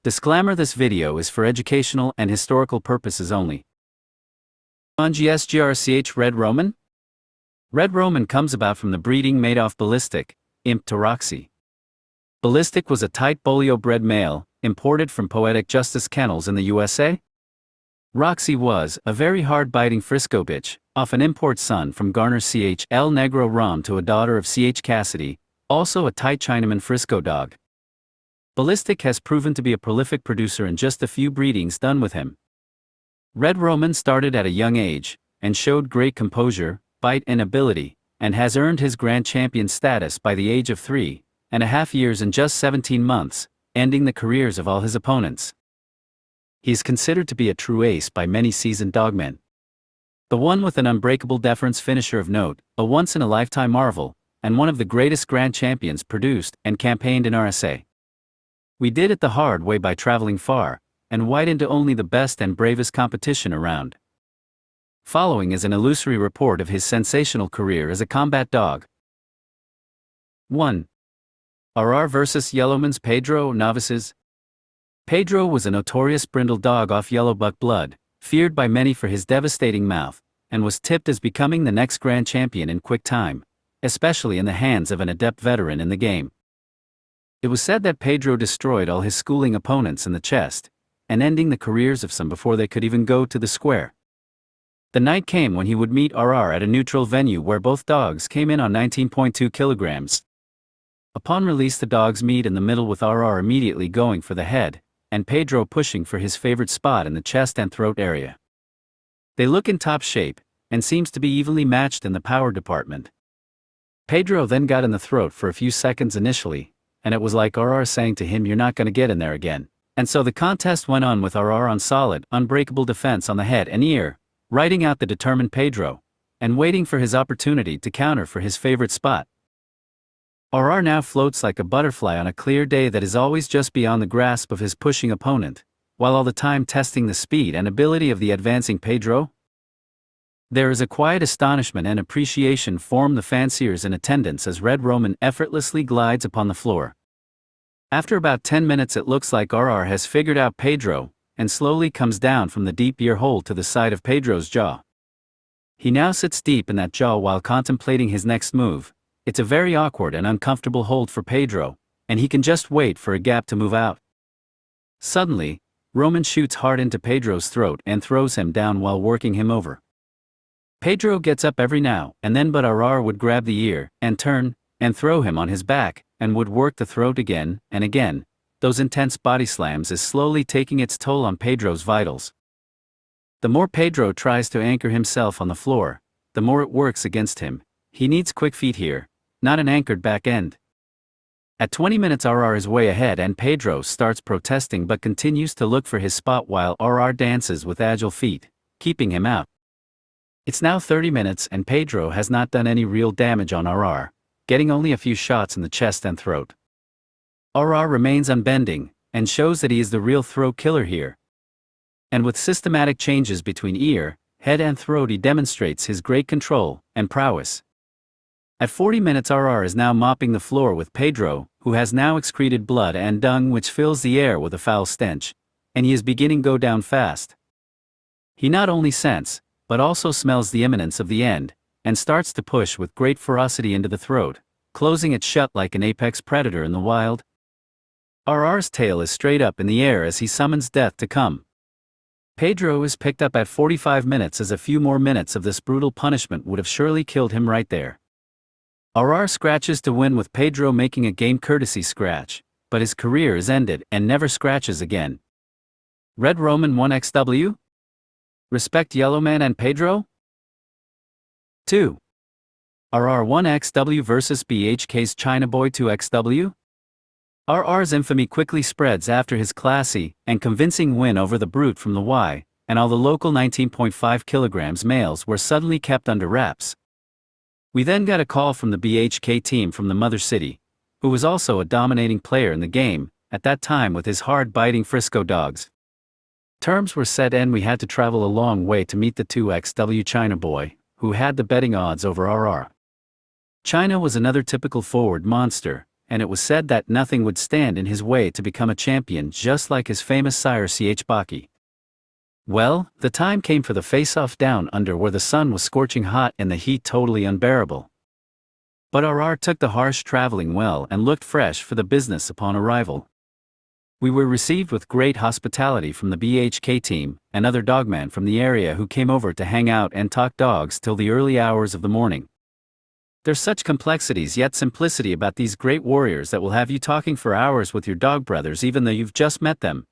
Disclaimer: this video is for educational and historical purposes only. Ch Red Romain? Red Romain comes about from the breeding Madoff Ballistic, imp to Roxy. Ballistic was a tight bolio-bred male, imported from Poetic Justice Kennels in the USA. Roxy was a very hard-biting Frisco bitch, off an import son from Garner Ch El Negro Rom to a daughter of Ch Cassidy, also a tight Chinaman Frisco dog. Ballistic has proven to be a prolific producer in just a few breedings done with him. Red Romain started at a young age, and showed great composure, bite and ability, and has earned his grand champion status by the age of 3.5 years in just 17 months, ending the careers of all his opponents. He is considered to be a true ace by many seasoned dogmen. The one with an unbreakable deference finisher of note, a once-in-a-lifetime marvel, and one of the greatest grand champions produced and campaigned in RSA. We did it the hard way by traveling far, and wide into only the best and bravest competition around. Following is an illusory report of his sensational career as a combat dog. 1. RR vs. Yellowman's Pedro Novices. Pedro was a notorious brindle dog off yellow buck blood, feared by many for his devastating mouth, and was tipped as becoming the next grand champion in quick time, especially in the hands of an adept veteran in the game. It was said that Pedro destroyed all his schooling opponents in the chest, and ending the careers of some before they could even go to the square. The night came when he would meet RR at a neutral venue where both dogs came in on 19.2 kilograms. Upon release, the dogs meet in the middle with RR immediately going for the head, and Pedro pushing for his favorite spot in the chest and throat area. They look in top shape, and seems to be evenly matched in the power department. Pedro then got in the throat for a few seconds initially, and it was like RR saying to him, "You're not gonna get in there again." And so the contest went on with RR on solid, unbreakable defense on the head and ear, riding out the determined Pedro, and waiting for his opportunity to counter for his favorite spot. RR now floats like a butterfly on a clear day that is always just beyond the grasp of his pushing opponent, while all the time testing the speed and ability of the advancing Pedro. There is a quiet astonishment and appreciation from the fanciers in attendance as Red Romain effortlessly glides upon the floor. After about 10 minutes, it looks like RR has figured out Pedro, and slowly comes down from the deep ear hole to the side of Pedro's jaw. He now sits deep in that jaw while contemplating his next move. It's a very awkward and uncomfortable hold for Pedro, and he can just wait for a gap to move out. Suddenly, Romain shoots hard into Pedro's throat and throws him down while working him over. Pedro gets up every now and then, but RR would grab the ear, and turn, and throw him on his back, and would work the throat again and again. Those intense body slams is slowly taking its toll on Pedro's vitals. The more Pedro tries to anchor himself on the floor, the more it works against him. He needs quick feet here, not an anchored back end. At 20 minutes, RR is way ahead and Pedro starts protesting but continues to look for his spot while RR dances with agile feet, keeping him out. It's now 30 minutes and Pedro has not done any real damage on RR, getting only a few shots in the chest and throat. RR remains unbending, and shows that he is the real throat killer here. And with systematic changes between ear, head and throat, he demonstrates his great control and prowess. At 40 minutes, RR is now mopping the floor with Pedro, who has now excreted blood and dung which fills the air with a foul stench, and he is beginning to go down fast. He not only scents, but also smells the imminence of the end, and starts to push with great ferocity into the throat, closing it shut like an apex predator in the wild. RR's tail is straight up in the air as he summons death to come. Pedro is picked up at 45 minutes as a few more minutes of this brutal punishment would have surely killed him right there. RR scratches to win with Pedro making a game courtesy scratch, but his career is ended and never scratches again. Red Romain 1XW? Respect Yellowman and Pedro? 2. RR 1XW vs. BHK's China Boy 2XW? RR's infamy quickly spreads after his classy and convincing win over the brute from the Y, and all the local 19.5 kilograms males were suddenly kept under wraps. We then got a call from the BHK team from the mother city, who was also a dominating player in the game at that time with his hard-biting Frisco dogs. Terms were set and we had to travel a long way to meet the 2XW China Boy, who had the betting odds over RR. China was another typical forward monster, and it was said that nothing would stand in his way to become a champion just like his famous sire Ch Baki. Well, the time came for the face-off down under where the sun was scorching hot and the heat totally unbearable. But RR took the harsh traveling well and looked fresh for the business upon arrival. We were received with great hospitality from the BHK team and other dogmen from the area who came over to hang out and talk dogs till the early hours of the morning. There's such complexities yet simplicity about these great warriors that will have you talking for hours with your dog brothers even though you've just met them.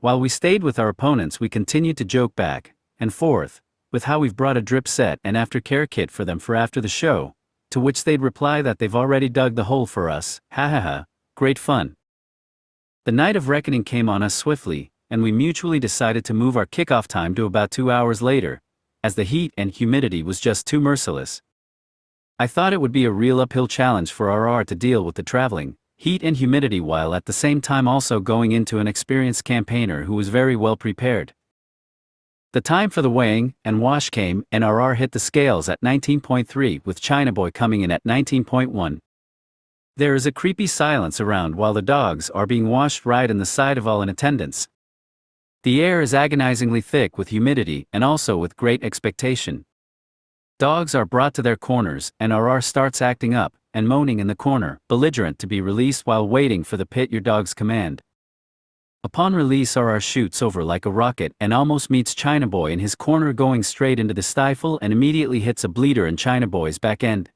While we stayed with our opponents, we continued to joke back and forth with how we've brought a drip set and aftercare kit for them for after the show, to which they'd reply that they've already dug the hole for us. Ha ha ha, great fun. The night of reckoning came on us swiftly, and we mutually decided to move our kickoff time to about 2 hours later, as the heat and humidity was just too merciless. I thought it would be a real uphill challenge for RR to deal with the traveling, heat and humidity while at the same time also going into an experienced campaigner who was very well prepared. The time for the weighing and wash came and RR hit the scales at 19.3 with China Boy coming in at 19.1. There is a creepy silence around while the dogs are being washed right in the side of all in attendance. The air is agonizingly thick with humidity and also with great expectation. Dogs are brought to their corners and RR starts acting up and moaning in the corner, belligerent to be released while waiting for the pit your dog's command. Upon release RR shoots over like a rocket and almost meets China Boy in his corner going straight into the stifle and immediately hits a bleeder in China Boy's back end.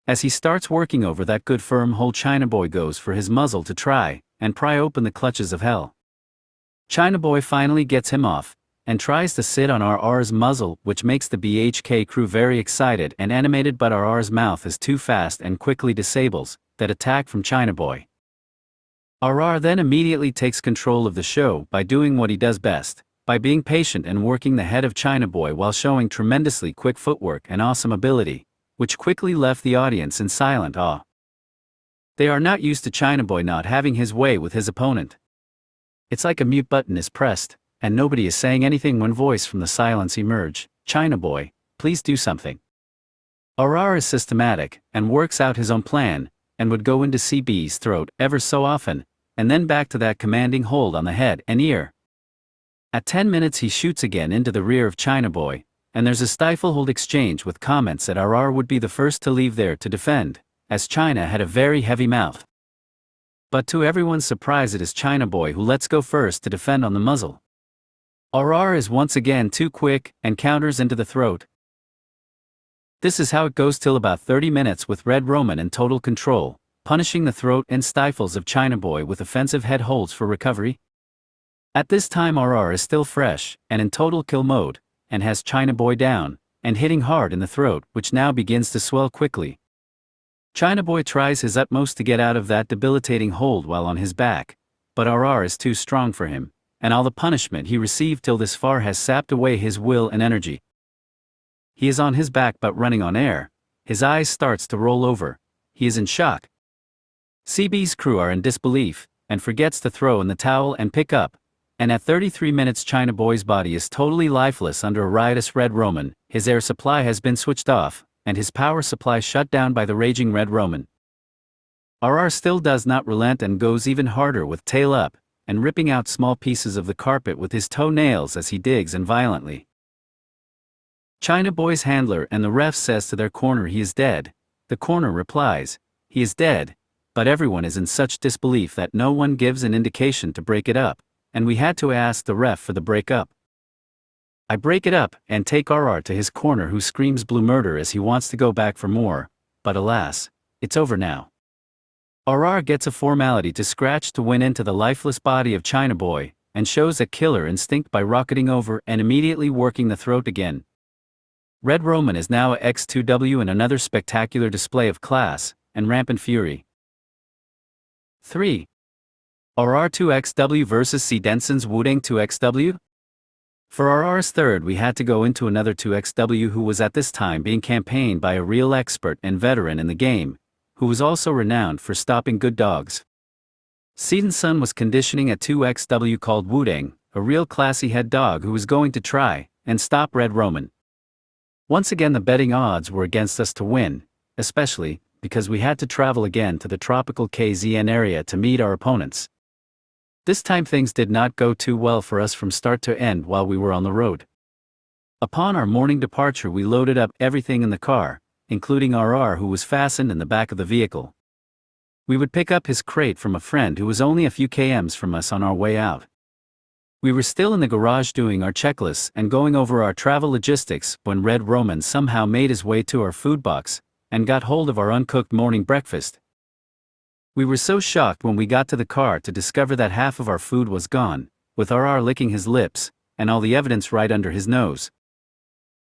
As he starts working over that good firm hold, China Boy goes for his muzzle to try and pry open the clutches of hell. China Boy finally gets him off and tries to sit on RR's muzzle, which makes the BHK crew very excited and animated, but RR's mouth is too fast and quickly disables that attack from China Boy. RR then immediately takes control of the show by doing what he does best, by being patient and working the head of China Boy while showing tremendously quick footwork and awesome ability, which quickly left the audience in silent awe. They are not used to China Boy not having his way with his opponent. It's like a mute button is pressed, and nobody is saying anything when voice from the silence emerge, "China Boy, please do something." RR is systematic, and works out his own plan, and would go into CB's throat ever so often, and then back to that commanding hold on the head and ear. At 10 minutes he shoots again into the rear of China Boy, and there's a stifle hold exchange with comments that RR would be the first to leave there to defend, as China had a very heavy mouth. But to everyone's surprise it is China Boy who lets go first to defend on the muzzle. RR is once again too quick and counters into the throat. This is how it goes till about 30 minutes with Red Romain in total control, punishing the throat and stifles of China Boy with offensive head holds for recovery. At this time RR is still fresh and in total kill mode, and has China Boy down, and hitting hard in the throat, which now begins to swell quickly. China Boy tries his utmost to get out of that debilitating hold while on his back, but RR is too strong for him, and all the punishment he received till this far has sapped away his will and energy. He is on his back but running on air, his eyes starts to roll over, he is in shock. CB's crew are in disbelief, and forgets to throw in the towel and pick up, and at 33 minutes China Boy's body is totally lifeless under a riotous Red Romain, his air supply has been switched off, and his power supply shut down by the raging Red Romain. RR still does not relent and goes even harder with tail up, and ripping out small pieces of the carpet with his toenails as he digs in violently. China Boy's handler and the ref says to their corner he is dead. The corner replies, he is dead, but everyone is in such disbelief that no one gives an indication to break it up, and we had to ask the ref for the break up. I break it up and take RR to his corner, who screams blue murder as he wants to go back for more, but alas, it's over now. RR gets a formality to scratch to win into the lifeless body of China Boy, and shows a killer instinct by rocketing over and immediately working the throat again. Red Romain is now a X2W in another spectacular display of class and rampant fury. 3. RR2XW vs C Denson's Wudang 2XW? For RR's third we had to go into another 2XW who was at this time being campaigned by a real expert and veteran in the game, who was also renowned for stopping good dogs. Sedenson was conditioning a 2XW called Wudang, a real classy head dog who was going to try and stop Red Romain. Once again the betting odds were against us to win, especially because we had to travel again to the tropical KZN area to meet our opponents. This time things did not go too well for us from start to end while we were on the road. Upon our morning departure we loaded up everything in the car, including RR, who was fastened in the back of the vehicle. We would pick up his crate from a friend who was only a few kms from us on our way out. We were still in the garage doing our checklists and going over our travel logistics when Red Romain somehow made his way to our food box and got hold of our uncooked morning breakfast. We were so shocked when we got to the car to discover that half of our food was gone, with RR licking his lips and all the evidence right under his nose.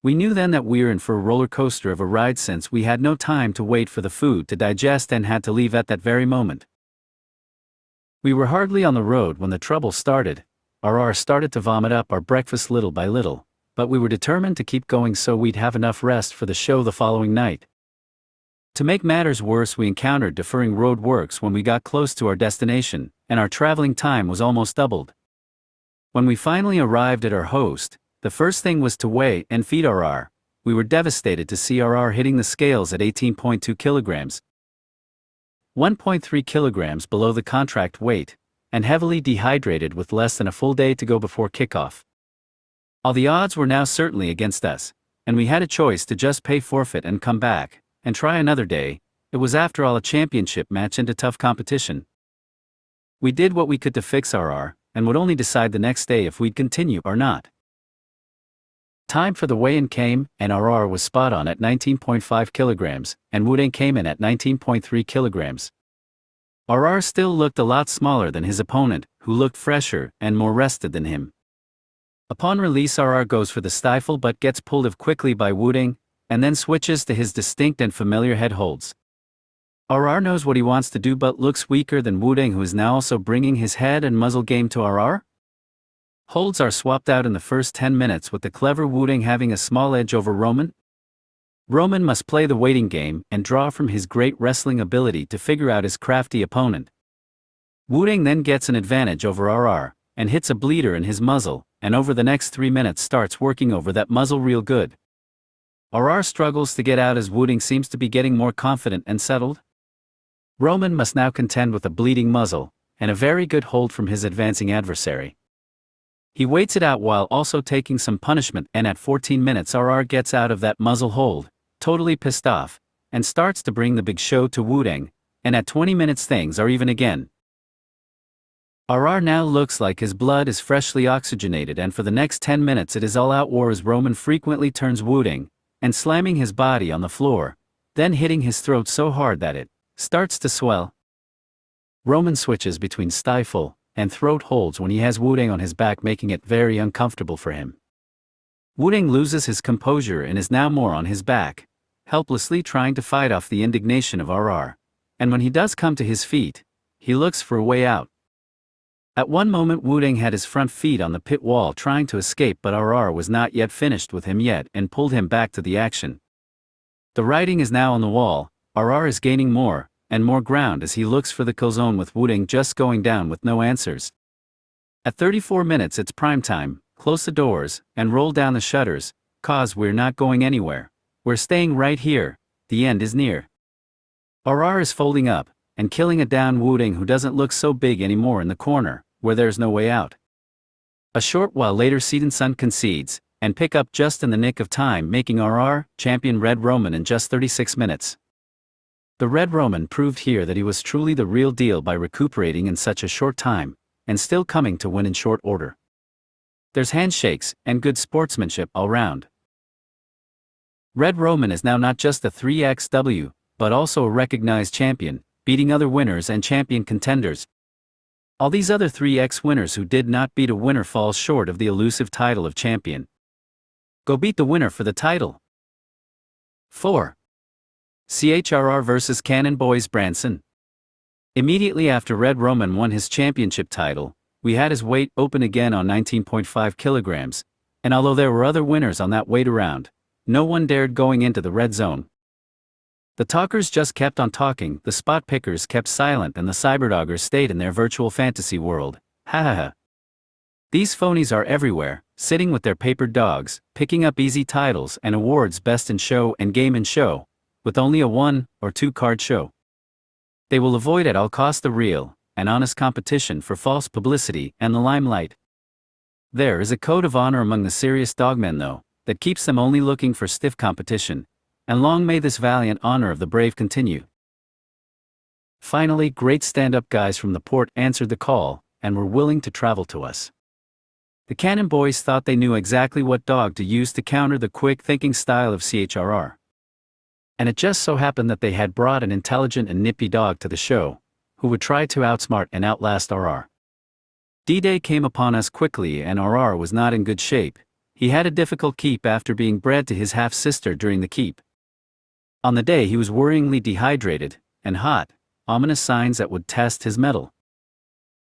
We knew then that we were in for a roller coaster of a ride, since we had no time to wait for the food to digest and had to leave at that very moment. We were hardly on the road when the trouble started. RR started to vomit up our breakfast little by little, but we were determined to keep going so we'd have enough rest for the show the following night. To make matters worse, we encountered deferring road works when we got close to our destination, and our traveling time was almost doubled. When we finally arrived at our host, the first thing was to weigh and feed RR. We were devastated to see RR hitting the scales at 18.2 kilograms, 1.3 kilograms below the contract weight, and heavily dehydrated with less than a full day to go before kickoff. All the odds were now certainly against us, and we had a choice to just pay forfeit and come back and try another day. It was after all a championship match and a tough competition. We did what we could to fix RR, and would only decide the next day if we'd continue or not. Time for the weigh-in came, and RR was spot on at 19.5 kilograms, and Wudang came in at 19.3 kilograms. RR still looked a lot smaller than his opponent, who looked fresher and more rested than him. Upon release, RR goes for the stifle but gets pulled off quickly by Wudang, and then switches to his distinct and familiar head holds. RR knows what he wants to do but looks weaker than Wudang, who is now also bringing his head and muzzle game to RR. Holds are swapped out in the first 10 minutes, with the clever Wudang having a small edge over Romain. Romain must play the waiting game and draw from his great wrestling ability to figure out his crafty opponent. Wudang then gets an advantage over RR, and hits a bleeder in his muzzle, and over the next 3 minutes starts working over that muzzle real good. RR struggles to get out as Wudang seems to be getting more confident and settled. Romain must now contend with a bleeding muzzle, and a very good hold from his advancing adversary. He waits it out while also taking some punishment, and at 14 minutes RR gets out of that muzzle hold, totally pissed off, and starts to bring the big show to Wudang, and at 20 minutes things are even again. RR now looks like his blood is freshly oxygenated, and for the next 10 minutes it is all out war as Romain frequently turns Wudang, and slamming his body on the floor, then hitting his throat so hard that it starts to swell. Romain switches between stifle and throat holds when he has Wudang on his back, making it very uncomfortable for him. Wudang loses his composure and is now more on his back, helplessly trying to fight off the indignation of RR, and when he does come to his feet, he looks for a way out. At one moment Wudang had his front feet on the pit wall trying to escape, but RR was not yet finished with him yet and pulled him back to the action. The writing is now on the wall. RR is gaining more and more ground as he looks for the kill zone, with Wudang just going down with no answers. At 34 minutes it's prime time. Close the doors and roll down the shutters, cause we're not going anywhere. We're staying right here. The end is near. RR is folding up and killing a down Wudang, who doesn't look so big anymore, in the corner, where there's no way out. A short while later Seaton Sun concedes and pick up just in the nick of time, making RR champion Red Romain in just 36 minutes. The Red Romain proved here that he was truly the real deal by recuperating in such a short time, and still coming to win in short order. There's handshakes and good sportsmanship all round. Red Romain is now not just a 3XW, but also a recognized champion, beating other winners and champion contenders. All these other 3X winners who did not beat a winner falls short of the elusive title of champion. Go beat the winner for the title. 4. CHRR vs Cannon Boys Branson. Immediately after Red Romain won his championship title, we had his weight open again on 19.5 kilograms, and although there were other winners on that weight around, no one dared going into the red zone. The talkers just kept on talking, the spot pickers kept silent, and the cyberdoggers stayed in their virtual fantasy world. Ha ha ha. These phonies are everywhere, sitting with their papered dogs, picking up easy titles and awards, best in show and game in show, with only a 1 or 2 card show. They will avoid at all costs the real and honest competition for false publicity and the limelight. There is a code of honor among the serious dogmen, though, that keeps them only looking for stiff competition, and long may this valiant honor of the brave continue. Finally, great stand-up guys from the port answered the call, and were willing to travel to us. The Cannon boys thought they knew exactly what dog to use to counter the quick-thinking style of CHRR. And it just so happened that they had brought an intelligent and nippy dog to the show, who would try to outsmart and outlast RR. D-Day came upon us quickly, and RR was not in good shape. He had a difficult keep after being bred to his half-sister during the keep. On the day he was worryingly dehydrated and hot, ominous signs that would test his mettle.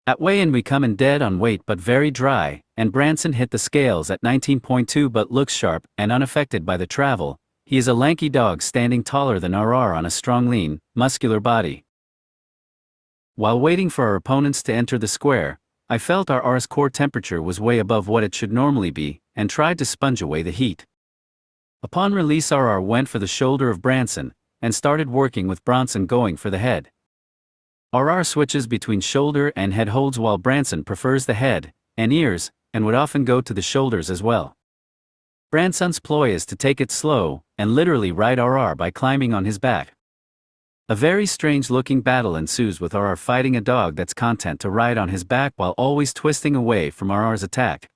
At weigh-in we come in dead on weight but very dry, and Branson hit the scales at 19.2 but looks sharp and unaffected by the travel. He is a lanky dog standing taller than RR on a strong, lean, muscular body. While waiting for our opponents to enter the square, I felt RR's core temperature was way above what it should normally be, and tried to sponge away the heat. Upon release, RR went for the shoulder of Branson, and started working with Bronson going for the head. RR switches between shoulder and head holds while Branson prefers the head and ears, and would often go to the shoulders as well. Branson's ploy is to take it slow, and literally ride RR by climbing on his back. A very strange-looking battle ensues with RR fighting a dog that's content to ride on his back while always twisting away from RR's attack.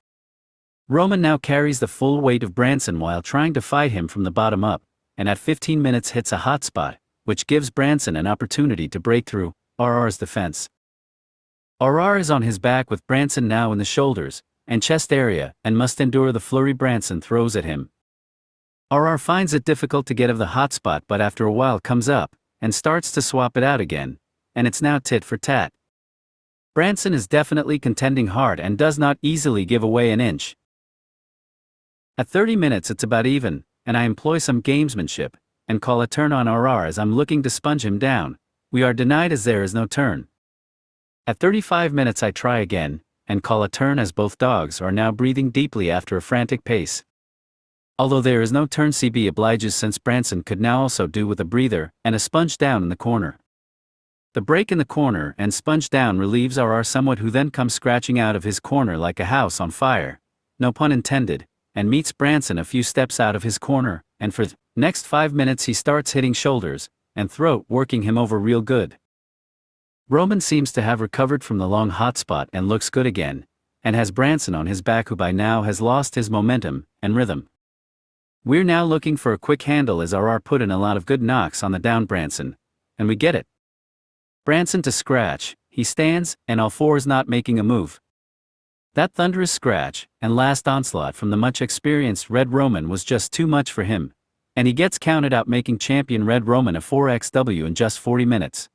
Roman now carries the full weight of Branson while trying to fight him from the bottom up, and at 15 minutes hits a hot spot, which gives Branson an opportunity to break through RR's defense. RR is on his back with Branson now in the shoulders and chest area, and must endure the flurry Branson throws at him. RR finds it difficult to get of the hot spot, but after a while comes up and starts to swap it out again, and it's now tit for tat. Branson is definitely contending hard and does not easily give away an inch. At 30 minutes it's about even, and I employ some gamesmanship and call a turn on RR as I'm looking to sponge him down. We are denied as there is no turn. At 35 minutes I try again, and call a turn as both dogs are now breathing deeply after a frantic pace. Although there is no turn, CB obliges since Branson could now also do with a breather and a sponge down in the corner. The break in the corner and sponge down relieves RR somewhat, who then comes scratching out of his corner like a house on fire, no pun intended, and meets Branson a few steps out of his corner, and for the next 5 minutes he starts hitting shoulders and throat, working him over real good. Roman seems to have recovered from the long hot spot and looks good again, and has Branson on his back, who by now has lost his momentum and rhythm. We're now looking for a quick handle as RR put in a lot of good knocks on the down Branson, and we get it. Branson to scratch, he stands, and all fours not making a move. That thunderous scratch and last onslaught from the much experienced Red Roman was just too much for him, and he gets counted out, making champion Red Roman a 4XW in just 40 minutes.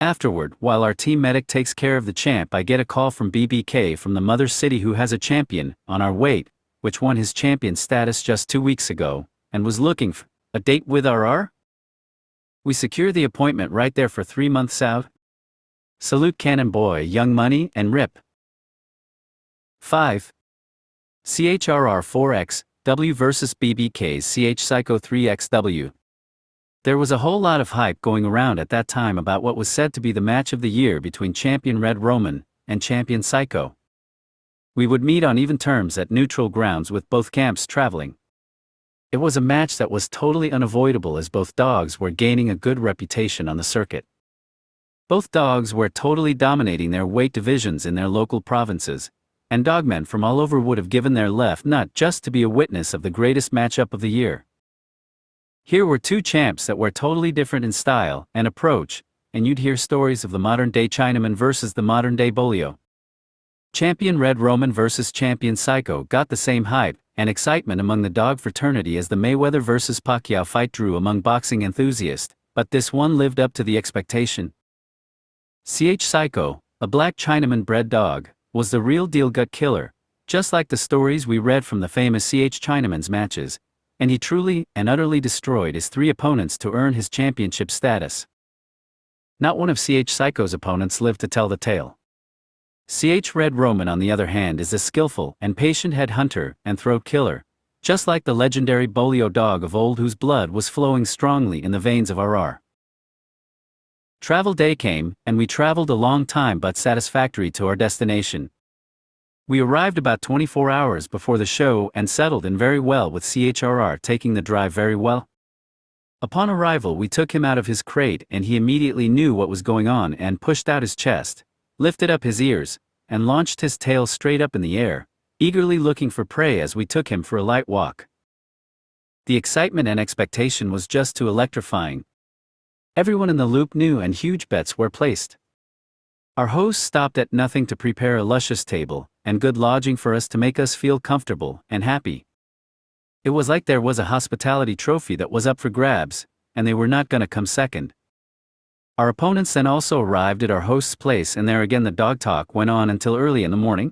Afterward, while our team medic takes care of the champ, I get a call from BBK from the mother city, who has a champion on our weight, which won his champion status just 2 weeks ago, and was looking for a date with RR? We secure the appointment right there for 3 months out. Salute Cannon Boy, Young Money, and Rip. 5. CHRR 4XW vs BBK's CH Psycho 3XW. There was a whole lot of hype going around at that time about what was said to be the match of the year between champion Red Roman and champion Psycho. We would meet on even terms at neutral grounds with both camps traveling. It was a match that was totally unavoidable as both dogs were gaining a good reputation on the circuit. Both dogs were totally dominating their weight divisions in their local provinces, and dogmen from all over would have given their left nut just to be a witness of the greatest matchup of the year. Here were two champs that were totally different in style and approach, and you'd hear stories of the modern-day Chinaman versus the modern-day Bolio. Champion Red Roman versus champion Psycho got the same hype and excitement among the dog fraternity as the Mayweather versus Pacquiao fight drew among boxing enthusiasts, but this one lived up to the expectation. CH Psycho, a black Chinaman-bred dog, was the real-deal gut killer, just like the stories we read from the famous CH Chinaman's matches, and he truly and utterly destroyed his 3 opponents to earn his championship status. Not one of CH Psycho's opponents lived to tell the tale. CH Red Roman, on the other hand, is a skillful and patient head hunter and throat killer, just like the legendary Bolio dog of old whose blood was flowing strongly in the veins of RR. Travel day came, and we traveled a long time but satisfactory to our destination. We arrived about 24 hours before the show and settled in very well with CHRR taking the drive very well. Upon arrival we took him out of his crate and he immediately knew what was going on and pushed out his chest, lifted up his ears, and launched his tail straight up in the air, eagerly looking for prey as we took him for a light walk. The excitement and expectation was just too electrifying. Everyone in the loop knew and huge bets were placed. Our host stopped at nothing to prepare a luscious table and good lodging for us to make us feel comfortable and happy. It was like there was a hospitality trophy that was up for grabs, and they were not gonna come second. Our opponents then also arrived at our host's place and there again the dog talk went on until early in the morning.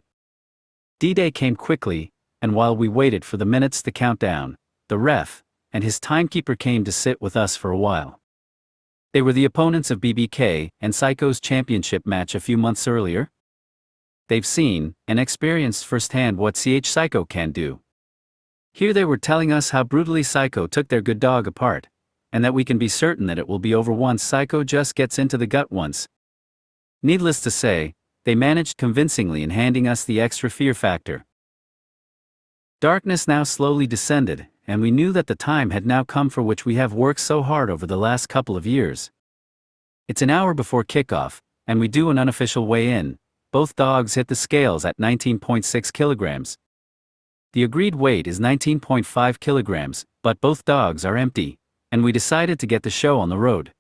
D-Day came quickly, and while we waited for the minutes to count down, the ref and his timekeeper came to sit with us for a while. They were the opponents of BBK and Psycho's championship match a few months earlier. They've seen and experienced firsthand what CH Psycho can do. Here they were telling us how brutally Psycho took their good dog apart, and that we can be certain that it will be over once Psycho just gets into the gut once. Needless to say, they managed convincingly in handing us the extra fear factor. Darkness now slowly descended, and we knew that the time had now come for which we have worked so hard over the last couple of years. It's an hour before kickoff, and we do an unofficial weigh-in. Both dogs hit the scales at 19.6 kilograms. The agreed weight is 19.5 kilograms, but both dogs are empty, and we decided to get the show on the road.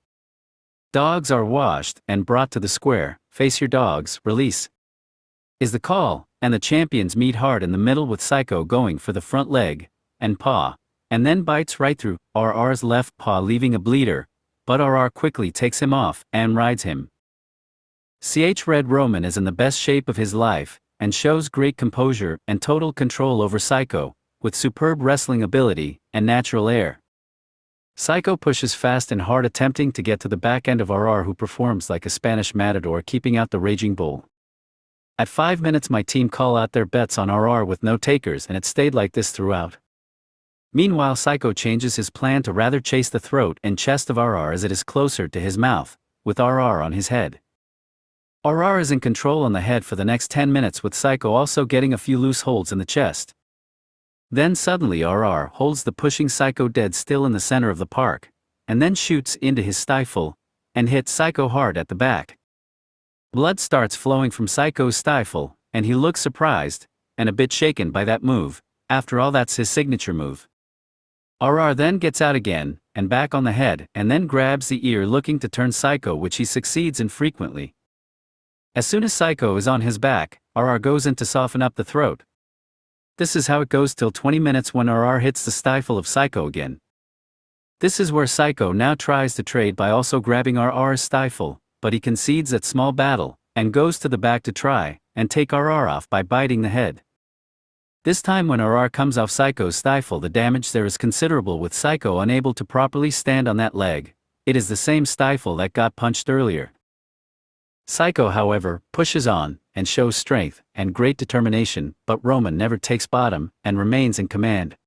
Dogs are washed and brought to the square. Face your dogs, release is the call, and the champions meet hard in the middle with Psycho going for the front leg and paw, and then bites right through RR's left paw leaving a bleeder, but RR quickly takes him off and rides him. Ch Red Romain is in the best shape of his life, and shows great composure and total control over Psycho, with superb wrestling ability and natural air. Psycho pushes fast and hard attempting to get to the back end of RR who performs like a Spanish matador keeping out the raging bull. At 5 minutes my team call out their bets on RR with no takers and it stayed like this throughout. Meanwhile Psycho changes his plan to rather chase the throat and chest of RR as it is closer to his mouth, with RR on his head. RR is in control on the head for the next 10 minutes with Psycho also getting a few loose holds in the chest. Then suddenly RR holds the pushing Psycho dead still in the center of the park, and then shoots into his stifle, and hits Psycho hard at the back. Blood starts flowing from Psycho's stifle, and he looks surprised, and a bit shaken by that move. After all, that's his signature move. RR then gets out again, and back on the head, and then grabs the ear looking to turn Psycho, which he succeeds in frequently. As soon as Psycho is on his back, RR goes in to soften up the throat. This is how it goes till 20 minutes when RR hits the stifle of Psycho again. This is where Psycho now tries to trade by also grabbing RR's stifle, but he concedes that small battle, and goes to the back to try and take RR off by biting the head. This time when RR comes off Psycho's stifle the damage there is considerable with Psycho unable to properly stand on that leg. It is the same stifle that got punched earlier. Psycho, however, pushes on, and shows strength and great determination, but Romain never takes bottom, and remains in command.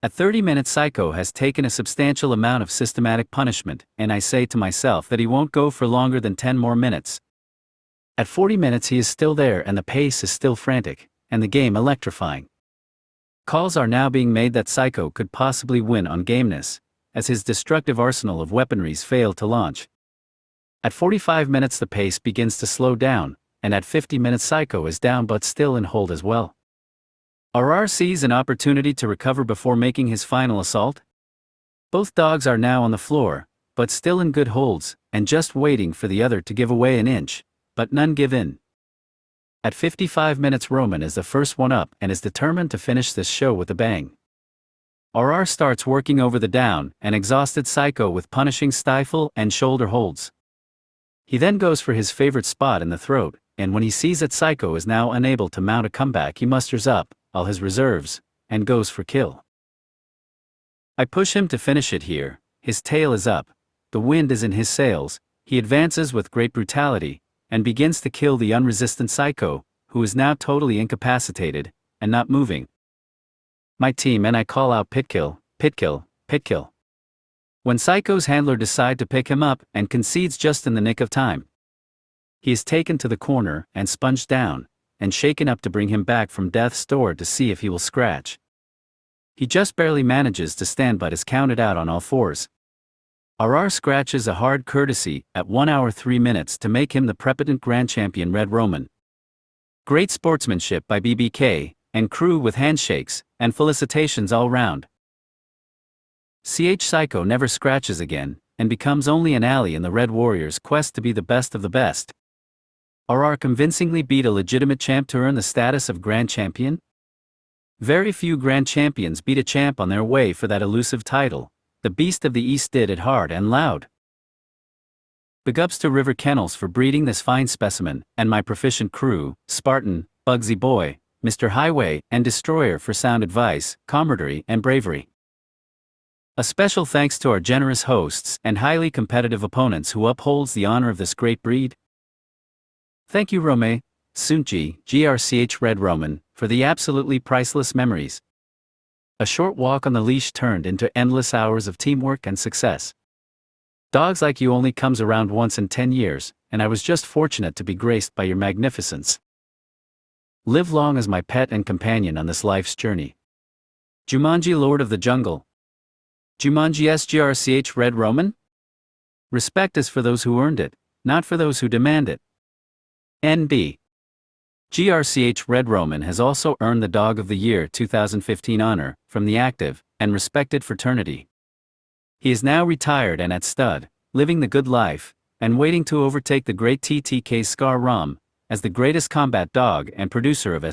At 30 minutes Psycho has taken a substantial amount of systematic punishment, and I say to myself that he won't go for longer than 10 more minutes. At 40 minutes he is still there and the pace is still frantic, and the game electrifying. Calls are now being made that Psycho could possibly win on gameness, as his destructive arsenal of weaponries failed to launch. At 45 minutes the pace begins to slow down, and at 50 minutes Psycho is down but still in hold as well. RR sees an opportunity to recover before making his final assault. Both dogs are now on the floor, but still in good holds, and just waiting for the other to give away an inch, but none give in. At 55 minutes Romain is the first one up and is determined to finish this show with a bang. RR starts working over the down and exhausted Psycho with punishing stifle and shoulder holds. He then goes for his favorite spot in the throat, and when he sees that Psycho is now unable to mount a comeback he musters up all his reserves, and goes for kill. I push him to finish it here, his tail is up, the wind is in his sails, he advances with great brutality, and begins to kill the unresistant Psycho, who is now totally incapacitated, and not moving. my team and I call out Pitkill, Pitkill, Pitkill. When Psycho's handler decide to pick him up and concedes just in the nick of time. He is taken to the corner and sponged down, and shaken up to bring him back from death's door to see if he will scratch. He just barely manages to stand but is counted out on all fours. RR scratches a hard courtesy at 1 hour 3 minutes to make him the prepotent Grand Champion Red Romain. Great sportsmanship by BBK and crew with handshakes and felicitations all round. Psycho never scratches again and becomes only an ally in the Red Warrior's quest to be the best of the best. RR convincingly beat a legitimate champ to earn the status of Grand Champion? Very few Grand Champions beat a champ on their way for that elusive title. The Beast of the East did it hard and loud. Big ups to River Kennels for breeding this fine specimen, and my proficient crew, Spartan, Bugsy Boy, Mr. Highway, and Destroyer for sound advice, camaraderie, and bravery. A special thanks to our generous hosts and highly competitive opponents who upholds the honor of this great breed. Thank you Romain, Sunji, Ch Red Romain, for the absolutely priceless memories. A short walk on the leash turned into endless hours of teamwork and success. Dogs like you only comes around once in 10 years, and I was just fortunate to be graced by your magnificence. Live long as my pet and companion on this life's journey. Jumanji Lord of the Jungle. Jumanji Ch Red Romain? Respect is for those who earned it, not for those who demand it. NB. Ch Red Romain has also earned the Dog of the Year 2015 honor from the active and respected fraternity. He is now retired and at stud, living the good life, and waiting to overtake the great TTK Scar Rom as the greatest combat dog and producer of